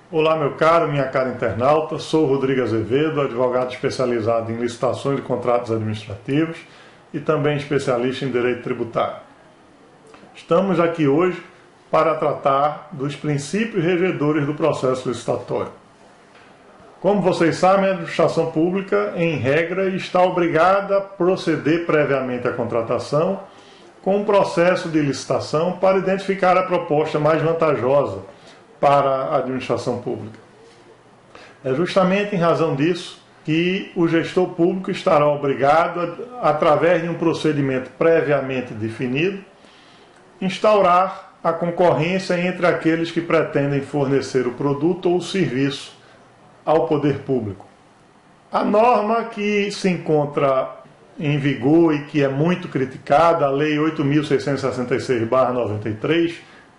Olá, meu caro, minha cara internauta, sou Rodrigo Azevedo, advogado especializado em licitações e contratos administrativos e também especialista em direito tributário. Estamos aqui hoje para tratar dos princípios regedores do processo licitatório. Como vocês sabem, a administração pública, em regra, está obrigada a proceder previamente à contratação com um processo de licitação para identificar a proposta mais vantajosa para a administração pública. É justamente em razão disso que o gestor público estará obrigado, através de um procedimento previamente definido, instaurar a concorrência entre aqueles que pretendem fornecer o produto ou o serviço ao poder público. A norma que se encontra em vigor e que é muito criticada, a Lei 8.666/93,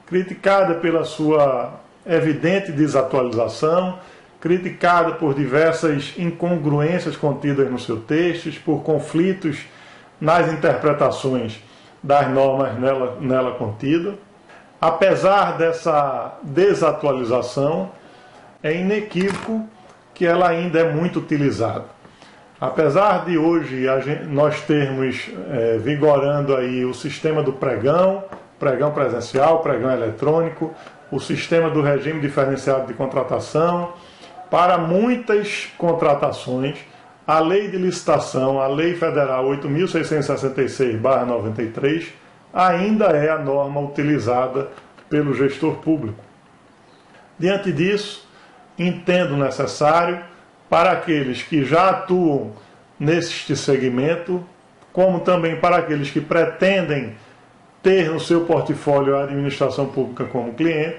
criticada pela sua evidente desatualização, criticada por diversas incongruências contidas no seu texto, por conflitos nas interpretações das normas nela contidas. Apesar dessa desatualização, é inequívoco que ela ainda é muito utilizada. Apesar de hoje nós termos vigorando aí o sistema do pregão presencial, pregão eletrônico, o sistema do regime diferenciado de contratação, para muitas contratações, a lei de licitação, a lei federal 8.666/93, ainda é a norma utilizada pelo gestor público. Diante disso, entendo necessário, para aqueles que já atuam neste segmento, como também para aqueles que pretendem ter no seu portfólio a administração pública como cliente,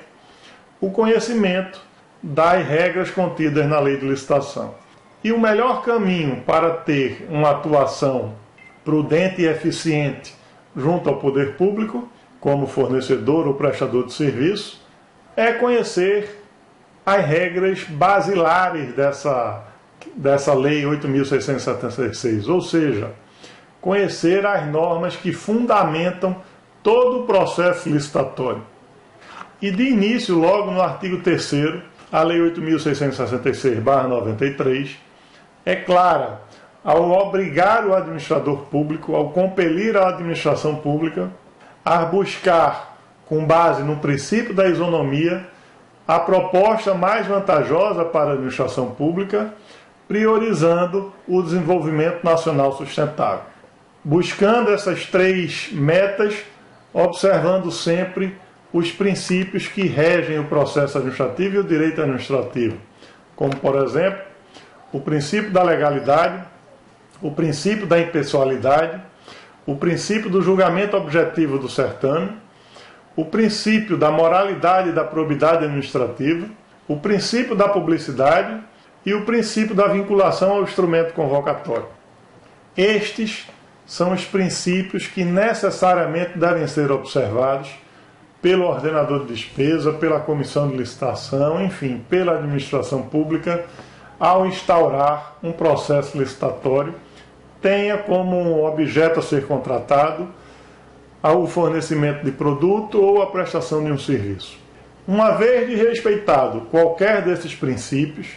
o conhecimento das regras contidas na lei de licitação. E o melhor caminho para ter uma atuação prudente e eficiente junto ao poder público, como fornecedor ou prestador de serviço, é conhecer as regras basilares dessa lei 8.676, ou seja, conhecer as normas que fundamentam todo o processo licitatório. E de início, logo no artigo 3º, a lei 8.666/93 é clara ao obrigar o administrador público, ao compelir a administração pública a buscar, com base no princípio da isonomia, a proposta mais vantajosa para a administração pública, priorizando o desenvolvimento nacional sustentável. Buscando essas três metas, observando sempre os princípios que regem o processo administrativo e o direito administrativo, como, por exemplo, o princípio da legalidade, o princípio da impessoalidade, o princípio do julgamento objetivo do certame, o princípio da moralidade e da probidade administrativa, o princípio da publicidade e o princípio da vinculação ao instrumento convocatório. Estes são os princípios que necessariamente devem ser observados pelo ordenador de despesa, pela comissão de licitação, enfim, pela administração pública, ao instaurar um processo licitatório, tenha como objeto a ser contratado o fornecimento de produto ou a prestação de um serviço. Uma vez de respeitado qualquer desses princípios,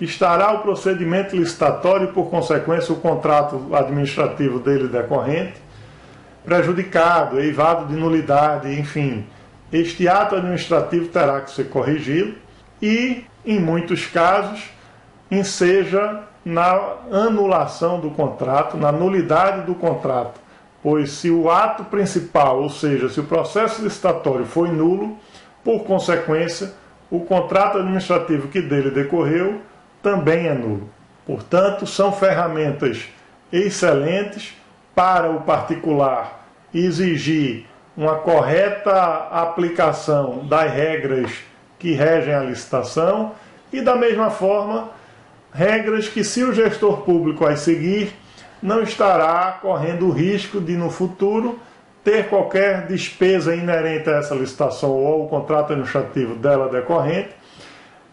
estará o procedimento licitatório e, por consequência, o contrato administrativo dele decorrente, prejudicado, eivado de nulidade, enfim. Este ato administrativo terá que ser corrigido e, em muitos casos, enseja na anulação do contrato, na nulidade do contrato, pois se o ato principal, ou seja, se o processo licitatório foi nulo, por consequência, o contrato administrativo que dele decorreu também é nulo. Portanto, são ferramentas excelentes para o particular exigir uma correta aplicação das regras que regem a licitação e, da mesma forma, regras que, se o gestor público as seguir, não estará correndo o risco de, no futuro, ter qualquer despesa inerente a essa licitação ou ao contrato administrativo dela decorrente,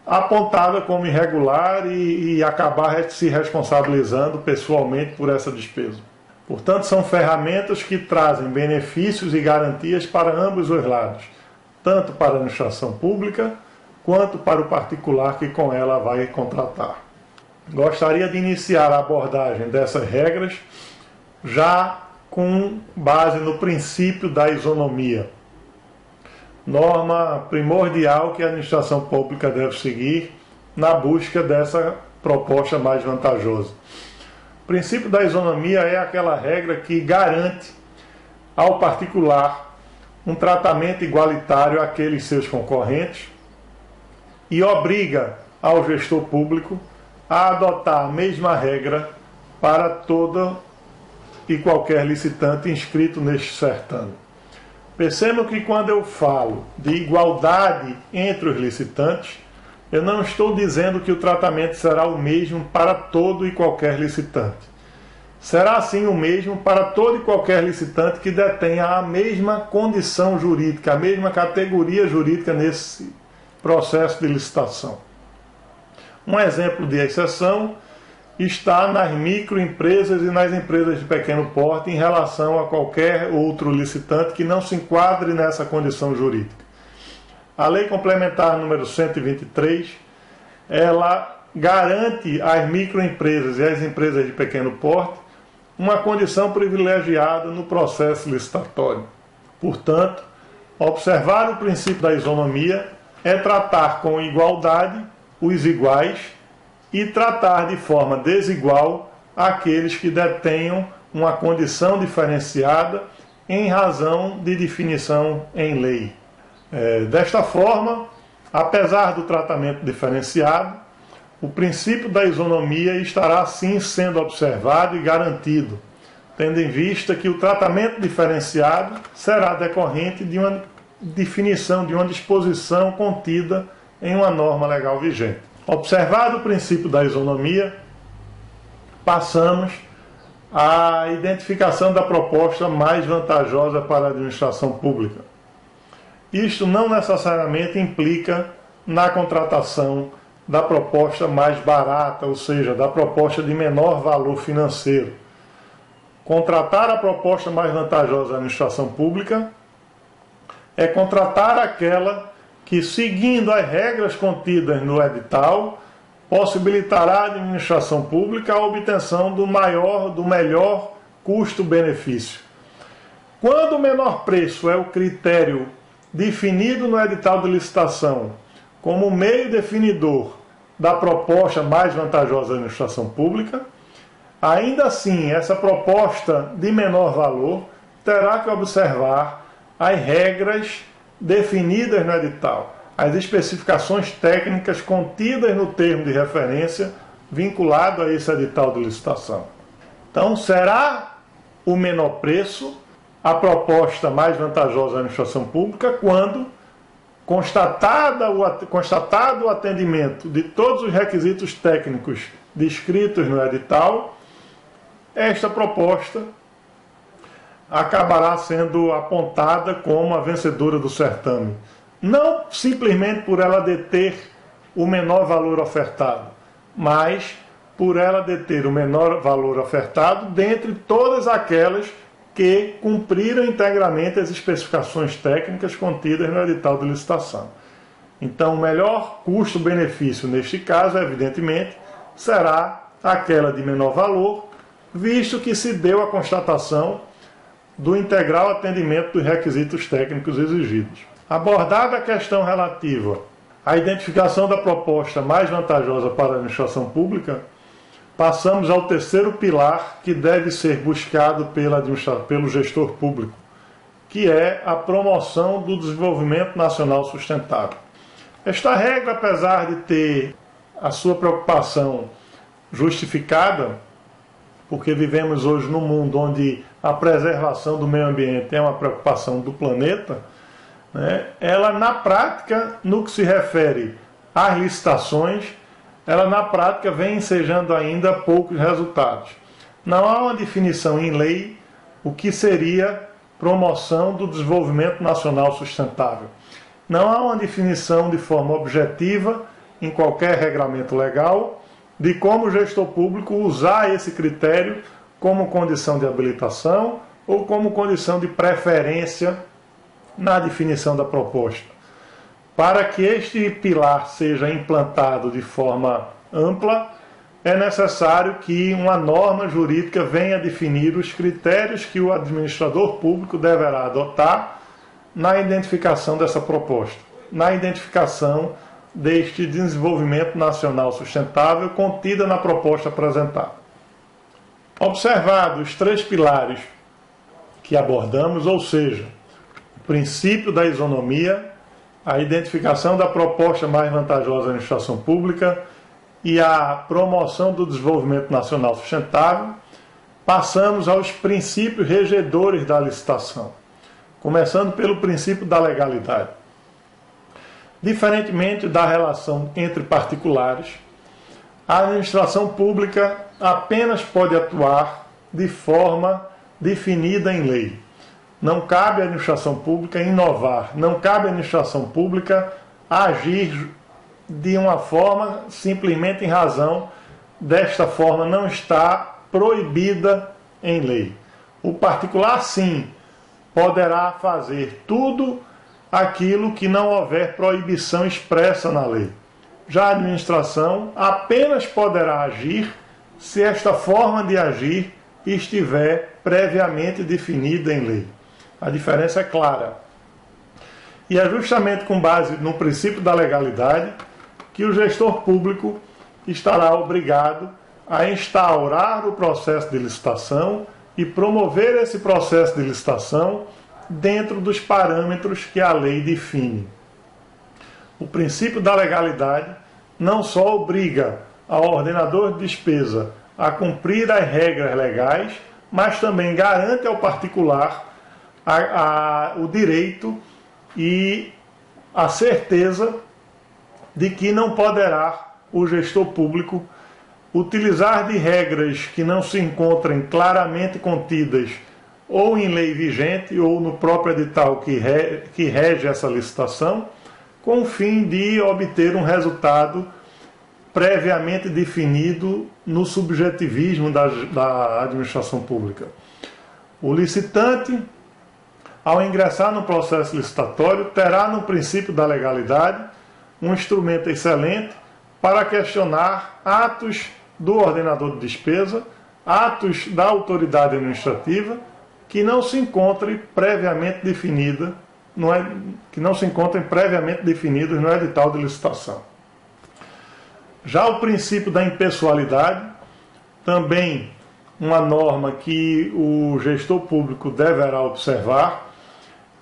apontada como irregular e acabar se responsabilizando pessoalmente por essa despesa. Portanto, são ferramentas que trazem benefícios e garantias para ambos os lados, tanto para a administração pública quanto para o particular que com ela vai contratar. Gostaria de iniciar a abordagem dessas regras já com base no princípio da isonomia, norma primordial que a administração pública deve seguir na busca dessa proposta mais vantajosa. O princípio da isonomia é aquela regra que garante ao particular um tratamento igualitário àqueles seus concorrentes e obriga ao gestor público a adotar a mesma regra para todo e qualquer licitante inscrito neste certame. Percebam que quando eu falo de igualdade entre os licitantes, eu não estou dizendo que o tratamento será o mesmo para todo e qualquer licitante. Será sim o mesmo para todo e qualquer licitante que detenha a mesma condição jurídica, a mesma categoria jurídica nesse processo de licitação. Um exemplo de exceção está nas microempresas e nas empresas de pequeno porte em relação a qualquer outro licitante que não se enquadre nessa condição jurídica. A Lei Complementar número 123, ela garante às microempresas e às empresas de pequeno porte uma condição privilegiada no processo licitatório. Portanto, observar o princípio da isonomia é tratar com igualdade os iguais e tratar de forma desigual aqueles que detenham uma condição diferenciada em razão de definição em lei. Desta forma, apesar do tratamento diferenciado, o princípio da isonomia estará sim sendo observado e garantido, tendo em vista que o tratamento diferenciado será decorrente de uma definição, de uma disposição contida em uma norma legal vigente. Observado o princípio da isonomia, passamos à identificação da proposta mais vantajosa para a administração pública. Isto não necessariamente implica na contratação da proposta mais barata, ou seja, da proposta de menor valor financeiro. Contratar a proposta mais vantajosa da administração pública é contratar aquela que, seguindo as regras contidas no edital, possibilitará à administração pública a obtenção do melhor custo-benefício. Quando o menor preço é o critério definido no edital de licitação como meio definidor da proposta mais vantajosa da administração pública, ainda assim essa proposta de menor valor terá que observar as regras definidas no edital, as especificações técnicas contidas no termo de referência vinculado a esse edital de licitação. Então, será o menor preço a proposta mais vantajosa da administração pública quando, constatado o atendimento de todos os requisitos técnicos descritos no edital, esta proposta acabará sendo apontada como a vencedora do certame. Não simplesmente por ela deter o menor valor ofertado, mas por ela deter o menor valor ofertado dentre todas aquelas que cumpriram integralmente as especificações técnicas contidas no edital de licitação. Então, o melhor custo-benefício neste caso, evidentemente, será aquela de menor valor, visto que se deu a constatação do integral atendimento dos requisitos técnicos exigidos. Abordada a questão relativa à identificação da proposta mais vantajosa para a administração pública, passamos ao terceiro pilar que deve ser buscado pelo gestor público, que é a promoção do desenvolvimento nacional sustentável. Esta regra, apesar de ter a sua preocupação justificada, porque vivemos hoje num mundo onde a preservação do meio ambiente é uma preocupação do planeta, né? Ela na prática, no que se refere às licitações, ela na prática vem ensejando ainda poucos resultados. Não há uma definição em lei o que seria promoção do desenvolvimento nacional sustentável. Não há uma definição de forma objetiva em qualquer regramento legal de como o gestor público usar esse critério como condição de habilitação ou como condição de preferência na definição da proposta. Para que este pilar seja implantado de forma ampla, é necessário que uma norma jurídica venha definir os critérios que o administrador público deverá adotar na identificação dessa proposta, na identificação deste desenvolvimento nacional sustentável contida na proposta apresentada. Observados os 3 pilares que abordamos, ou seja, o princípio da isonomia, a identificação da proposta mais vantajosa da administração pública e a promoção do desenvolvimento nacional sustentável, passamos aos princípios regedores da licitação, começando pelo princípio da legalidade. Diferentemente da relação entre particulares, a administração pública apenas pode atuar de forma definida em lei. Não cabe à administração pública inovar, não cabe à administração pública agir de uma forma simplesmente em razão desta forma não está proibida em lei. O particular, sim, poderá fazer tudo aquilo que não houver proibição expressa na lei. Já a administração apenas poderá agir se esta forma de agir estiver previamente definida em lei. A diferença é clara. E é justamente com base no princípio da legalidade que o gestor público estará obrigado a instaurar o processo de licitação e promover esse processo de licitação dentro dos parâmetros que a lei define. O princípio da legalidade não só obriga ao ordenador de despesa a cumprir as regras legais, mas também garante ao particular o direito e a certeza de que não poderá o gestor público utilizar de regras que não se encontrem claramente contidas ou em lei vigente ou no próprio edital que rege essa licitação, com o fim de obter um resultado previamente definido no subjetivismo da administração pública. O licitante, ao ingressar no processo licitatório, terá no princípio da legalidade um instrumento excelente para questionar atos do ordenador de despesa, atos da autoridade administrativa que não se encontrem previamente definidos no edital de licitação. Já o princípio da impessoalidade, também uma norma que o gestor público deverá observar,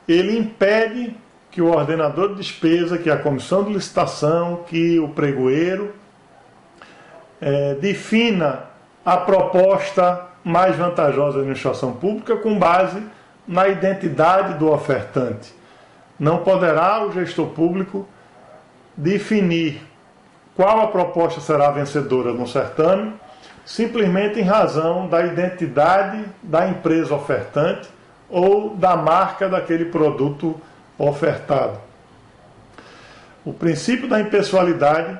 ele impede que o ordenador de despesa, que a comissão de licitação, que o pregoeiro defina a proposta mais vantajosa da administração pública com base na identidade do ofertante. Não poderá o gestor público definir qual a proposta será vencedora no certame, simplesmente em razão da identidade da empresa ofertante ou da marca daquele produto ofertado. O princípio da impessoalidade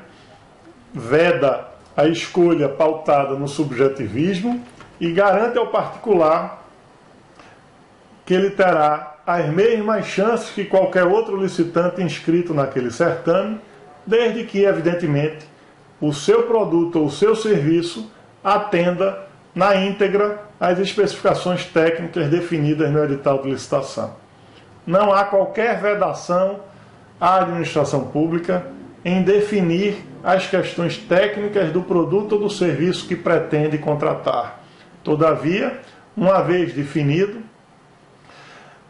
veda a escolha pautada no subjetivismo e garante ao particular que ele terá as mesmas chances que qualquer outro licitante inscrito naquele certame, desde que, evidentemente, o seu produto ou o seu serviço atenda na íntegra às especificações técnicas definidas no edital de licitação. Não há qualquer vedação à administração pública em definir as questões técnicas do produto ou do serviço que pretende contratar. Todavia, uma vez definido,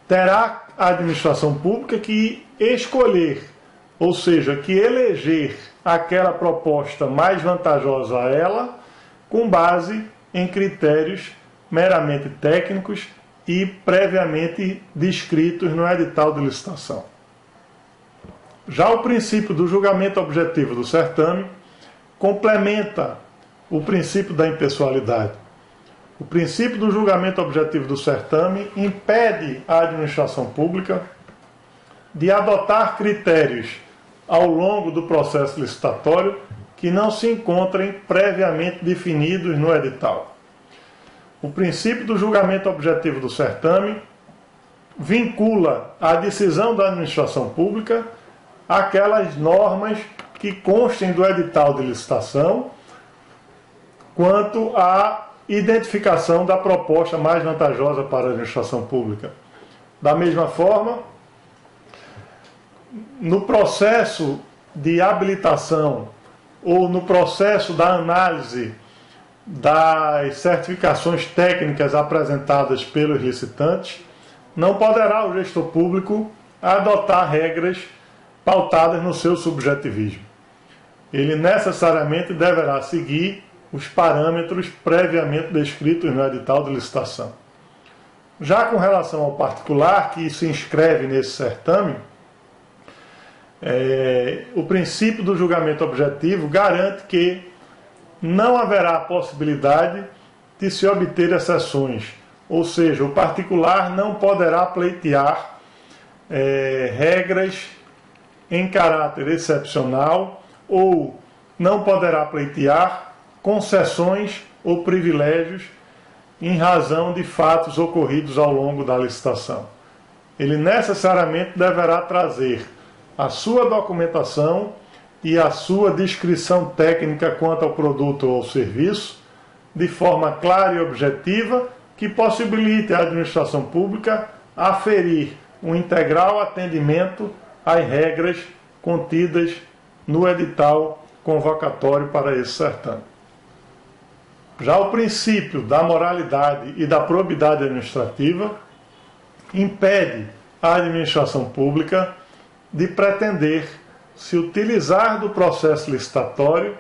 terá a administração pública que escolher, ou seja, que eleger aquela proposta mais vantajosa a ela, com base em critérios meramente técnicos e previamente descritos no edital de licitação. Já o princípio do julgamento objetivo do certame complementa o princípio da impessoalidade. O princípio do julgamento objetivo do certame impede a administração pública de adotar critérios ao longo do processo licitatório que não se encontrem previamente definidos no edital. O princípio do julgamento objetivo do certame vincula a decisão da administração pública aquelas normas que constem do edital de licitação quanto à identificação da proposta mais vantajosa para a administração pública. Da mesma forma, no processo de habilitação ou no processo da análise das certificações técnicas apresentadas pelos licitantes, não poderá o gestor público adotar regras pautadas no seu subjetivismo. Ele necessariamente deverá seguir os parâmetros previamente descritos no edital de licitação. Já com relação ao particular que se inscreve nesse certame, o princípio do julgamento objetivo garante que não haverá possibilidade de se obter exceções, ou seja, o particular não poderá pleitear regras em caráter excepcional ou não poderá pleitear concessões ou privilégios em razão de fatos ocorridos ao longo da licitação. Ele necessariamente deverá trazer a sua documentação e a sua descrição técnica quanto ao produto ou serviço de forma clara e objetiva que possibilite à administração pública aferir um integral atendimento às regras contidas no edital convocatório para esse certame. Já o princípio da moralidade e da probidade administrativa impede a administração pública de pretender se utilizar do processo licitatório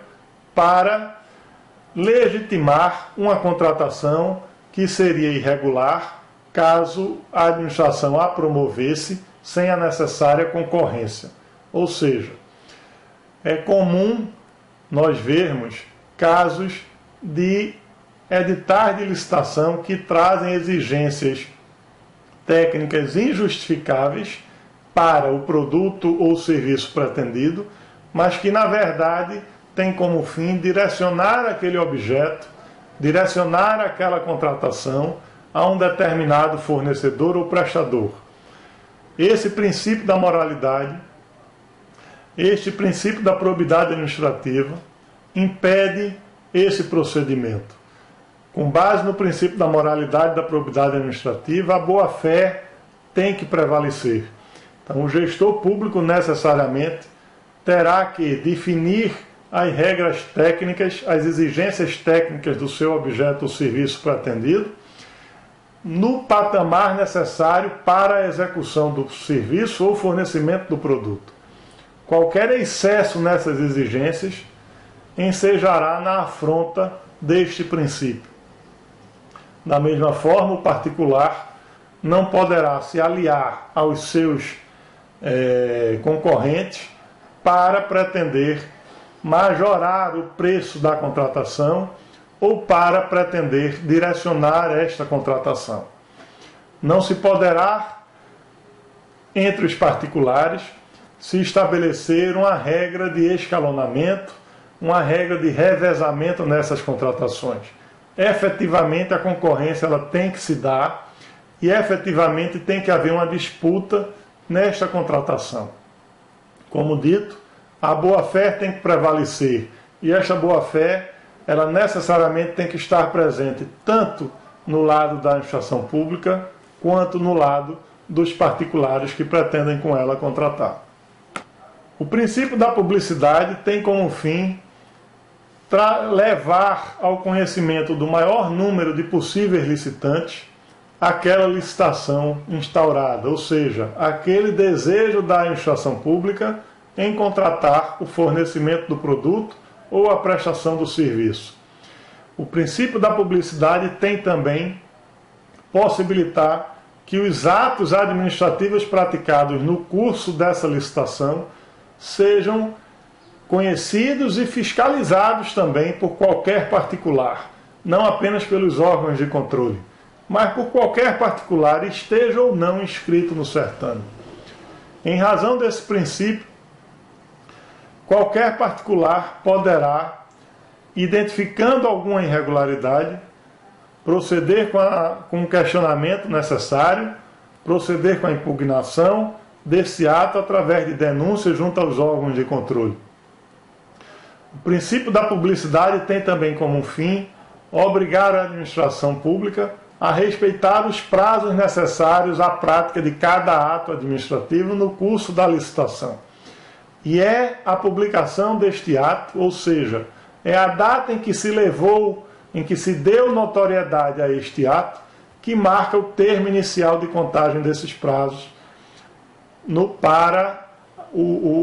para legitimar uma contratação que seria irregular caso a administração a promovesse sem a necessária concorrência. Ou seja, é comum nós vermos casos de editais de licitação que trazem exigências técnicas injustificáveis para o produto ou serviço pretendido, mas que na verdade tem como fim direcionar aquele objeto, direcionar aquela contratação a um determinado fornecedor ou prestador. Esse princípio da moralidade, este princípio da probidade administrativa impede esse procedimento. Com base no princípio da moralidade e da probidade administrativa, a boa-fé tem que prevalecer. Então, o gestor público necessariamente terá que definir as regras técnicas, as exigências técnicas do seu objeto ou serviço pretendido, no patamar necessário para a execução do serviço ou fornecimento do produto. Qualquer excesso nessas exigências ensejará na afronta deste princípio. Da mesma forma, o particular não poderá se aliar aos seus concorrentes para pretender majorar o preço da contratação ou para pretender direcionar esta contratação. Não se poderá, entre os particulares, se estabelecer uma regra de escalonamento, uma regra de revezamento nessas contratações. Efetivamente, a concorrência ela tem que se dar e efetivamente tem que haver uma disputa nesta contratação. Como dito, a boa-fé tem que prevalecer e esta boa-fé ela necessariamente tem que estar presente tanto no lado da administração pública quanto no lado dos particulares que pretendem com ela contratar. O princípio da publicidade tem como fim levar ao conhecimento do maior número de possíveis licitantes aquela licitação instaurada, ou seja, aquele desejo da administração pública em contratar o fornecimento do produto ou a prestação do serviço. O princípio da publicidade tem também possibilitar que os atos administrativos praticados no curso dessa licitação sejam conhecidos e fiscalizados também por qualquer particular, não apenas pelos órgãos de controle, mas por qualquer particular, esteja ou não inscrito no certame. Em razão desse princípio, qualquer particular poderá, identificando alguma irregularidade, proceder com o questionamento necessário, proceder com a impugnação desse ato através de denúncias junto aos órgãos de controle. O princípio da publicidade tem também como fim obrigar a administração pública a respeitar os prazos necessários à prática de cada ato administrativo no curso da licitação. E é a publicação deste ato, ou seja, é a data em que se levou, em que se deu notoriedade a este ato, que marca o termo inicial de contagem desses prazos para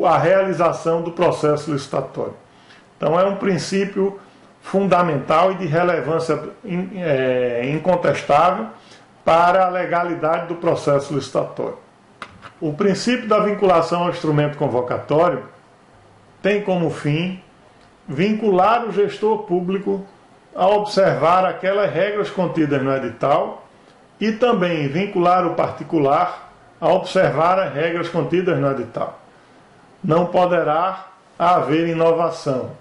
a realização do processo licitatório. Então é um princípio fundamental e de relevância incontestável para a legalidade do processo licitatório. O princípio da vinculação ao instrumento convocatório tem como fim vincular o gestor público a observar aquelas regras contidas no edital e também vincular o particular a observar as regras contidas no edital. Não poderá haver inovação.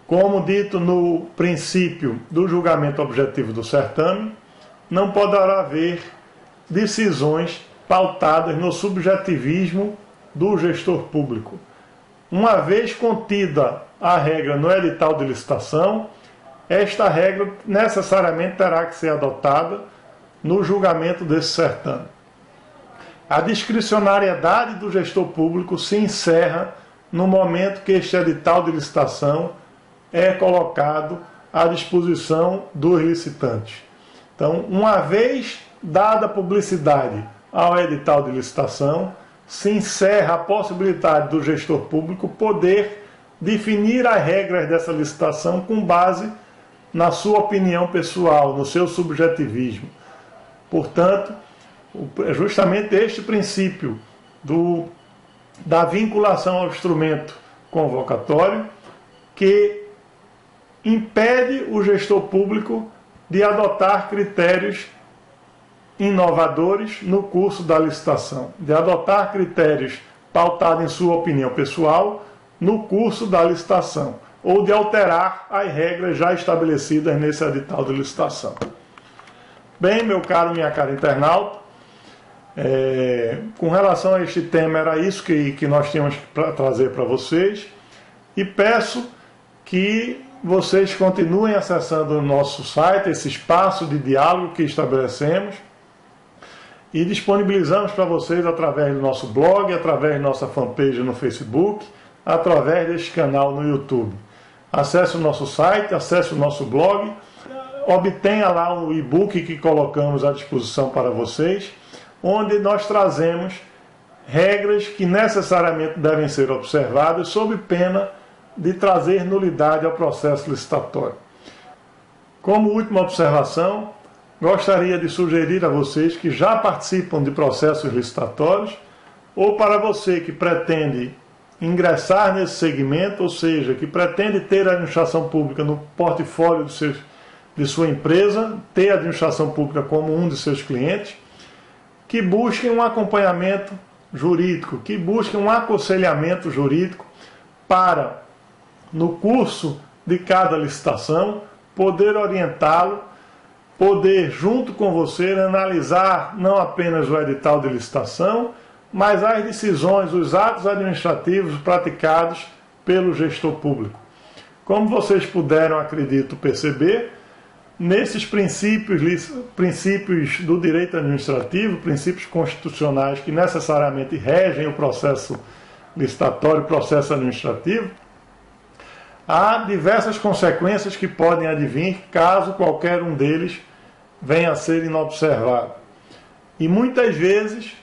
Como dito no princípio do julgamento objetivo do certame, não poderá haver decisões pautadas no subjetivismo do gestor público. Uma vez contida a regra no edital de licitação, esta regra necessariamente terá que ser adotada no julgamento desse certame. A discricionariedade do gestor público se encerra no momento que este edital de licitação é colocado à disposição dos licitantes. Então, uma vez dada a publicidade ao edital de licitação, se encerra a possibilidade do gestor público poder definir as regras dessa licitação com base na sua opinião pessoal, no seu subjetivismo. Portanto, é justamente este princípio da vinculação ao instrumento convocatório que impede o gestor público de adotar critérios inovadores no curso da licitação, de adotar critérios pautados em sua opinião pessoal no curso da licitação, ou de alterar as regras já estabelecidas nesse edital de licitação. Bem, meu caro, minha cara internauta, com relação a este tema era isso que nós tínhamos para trazer para vocês, e peço que vocês continuem acessando o nosso site, esse espaço de diálogo que estabelecemos e disponibilizamos para vocês através do nosso blog, através da nossa fanpage no Facebook, através deste canal no YouTube. Acesse o nosso site, acesse o nosso blog, obtenha lá o e-book que colocamos à disposição para vocês, onde nós trazemos regras que necessariamente devem ser observadas sob pena de trazer nulidade ao processo licitatório. Como última observação, gostaria de sugerir a vocês que já participam de processos licitatórios, ou para você que pretende ingressar nesse segmento, ou seja, que pretende ter a administração pública no portfólio de sua empresa, ter a administração pública como um de seus clientes, que busquem um acompanhamento jurídico, que busquem um aconselhamento jurídico para, no curso de cada licitação, poder orientá-lo, poder, junto com você, analisar não apenas o edital de licitação, mas as decisões, os atos administrativos praticados pelo gestor público. Como vocês puderam, acredito, perceber, nesses princípios do direito administrativo, princípios constitucionais que necessariamente regem o processo licitatório, o processo administrativo, há diversas consequências que podem advir caso qualquer um deles venha a ser inobservado. E muitas vezes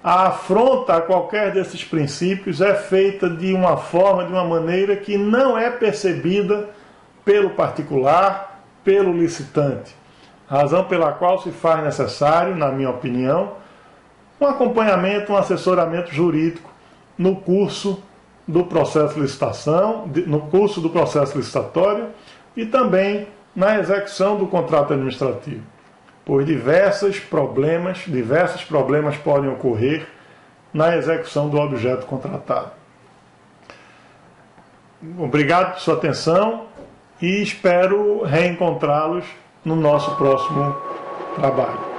a afronta a qualquer desses princípios é feita de uma forma, de uma maneira que não é percebida pelo particular, pelo licitante. Razão pela qual se faz necessário, na minha opinião, um acompanhamento, um assessoramento jurídico no curso do processo de licitação, no curso do processo licitatório e também na execução do contrato administrativo, pois diversos problemas podem ocorrer na execução do objeto contratado. Obrigado por sua atenção e espero reencontrá-los no nosso próximo trabalho.